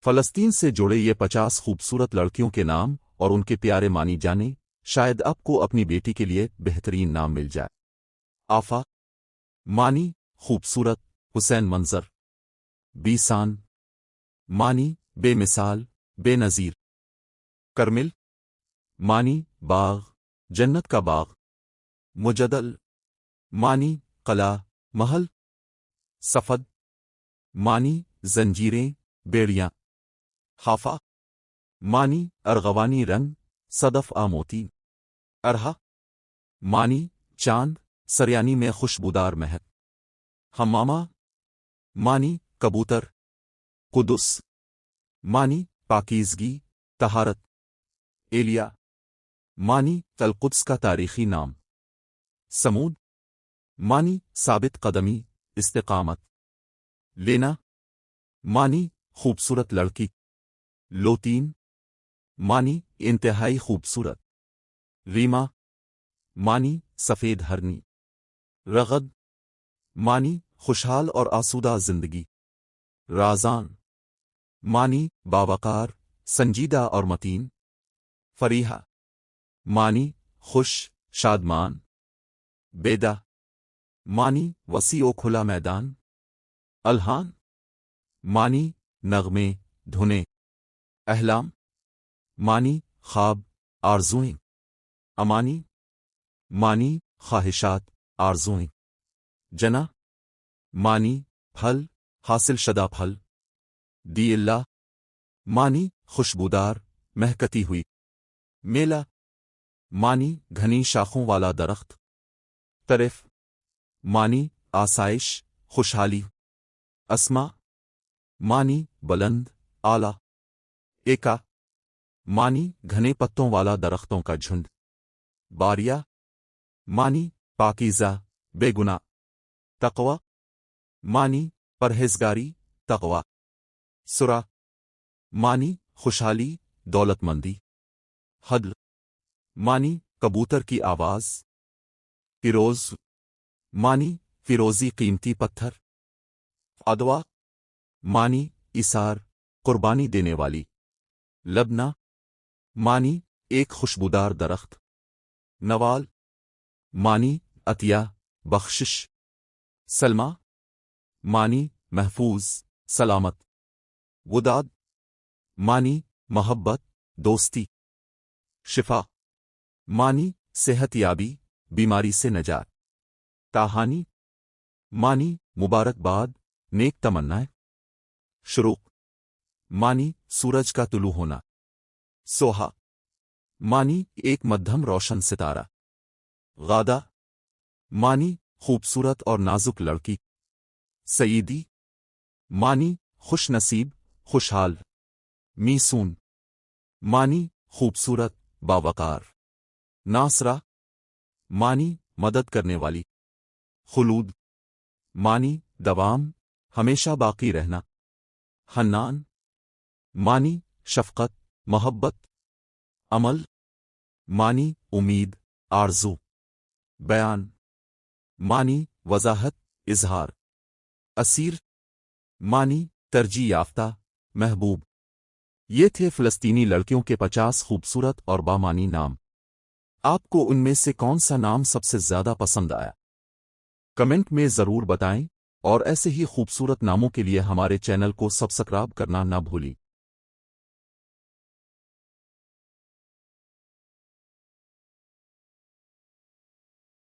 فلسطین سے جڑے یہ 50 خوبصورت لڑکیوں کے نام اور ان کے پیارے مانی جانے، شاید آپ کو اپنی بیٹی کے لیے بہترین نام مل جائے۔ آفا، مانی خوبصورت، حسین منظر، بیسان، مانی بے مثال، بے نظیر، کرمل، مانی باغ، جنت کا باغ، مجدل، مانی قلعہ، محل، صفد، مانی زنجیریں، بیڑیاں، حافا، مانی ارغوانی رنگ، صدف موتی، ارہا، مانی چاند، سریانی میں خوشبودار مہک، حمامہ، مانی کبوتر، قدس، مانی پاکیزگی، طہارت، ایلیا، مانی القدس کا تاریخی نام، سمود، مانی ثابت قدمی، استقامت، لینا، مانی خوبصورت لڑکی، لوتین، مانی انتہائی خوبصورت، ریما، مانی سفید ہرنی، رغد، مانی خوشحال اور آسودہ زندگی، رازان، مانی باوقار، سنجیدہ اور متین، فریحہ، مانی خوش، شادمان، بیدہ، مانی وسیع و کھلا میدان، الہان، مانی نغمے، دھنے، احلام، مانی خواب، آرزوئیں، امانی، مانی خواہشات، آرزوئیں، جنا، مانی پھل، حاصل شدہ پھل، دی اللہ، مانی خوشبودار، مہکتی ہوئی، میلہ، مانی گھنی شاخوں والا درخت، طرف، مانی آسائش، خوشحالی، اسما، مانی بلند، اعلیٰ، ایکا، مانی گھنے پتوں والا درختوں کا جھنڈ، باریا، مانی پاکیزہ، بے گناہ، تقوی، مانی پرہیزگاری، تقوی، سرا، مانی خوشحالی، دولت مندی، حدل، مانی کبوتر کی آواز، فیروز، مانی فیروزی، قیمتی پتھر، ادوا، مانی ایثار، قربانی دینے والی، لبنا، مانی ایک خوشبودار درخت، نوال، مانی عطیہ، بخشش، سلما، مانی محفوظ، سلامت، وداد، مانی محبت، دوستی، شفا، مانی صحت یابی، بیماری سے نجات، تاہانی، مانی مبارکباد، نیک تمنائیں، شروق، مانی سورج کا طلوع ہونا، سوہا، مانی ایک مدھم روشن ستارہ، غادہ، مانی خوبصورت اور نازک لڑکی، سعیدی، مانی خوش نصیب، خوشحال، میسون، مانی خوبصورت، باوقار، ناصرہ، مانی مدد کرنے والی، خلود، مانی دوام، ہمیشہ باقی رہنا، حنان، مانی شفقت، محبت، عمل، مانی امید، آرزو، بیان، مانی وضاحت، اظہار، اسیر، مانی ترجیح یافتہ، محبوب۔ یہ تھے فلسطینی لڑکیوں کے 50 خوبصورت اور بامانی نام۔ آپ کو ان میں سے کون سا نام سب سے زیادہ پسند آیا؟ کمنٹ میں ضرور بتائیں، اور ایسے ہی خوبصورت ناموں کے لیے ہمارے چینل کو سبسکرائب کرنا نہ بھولیں۔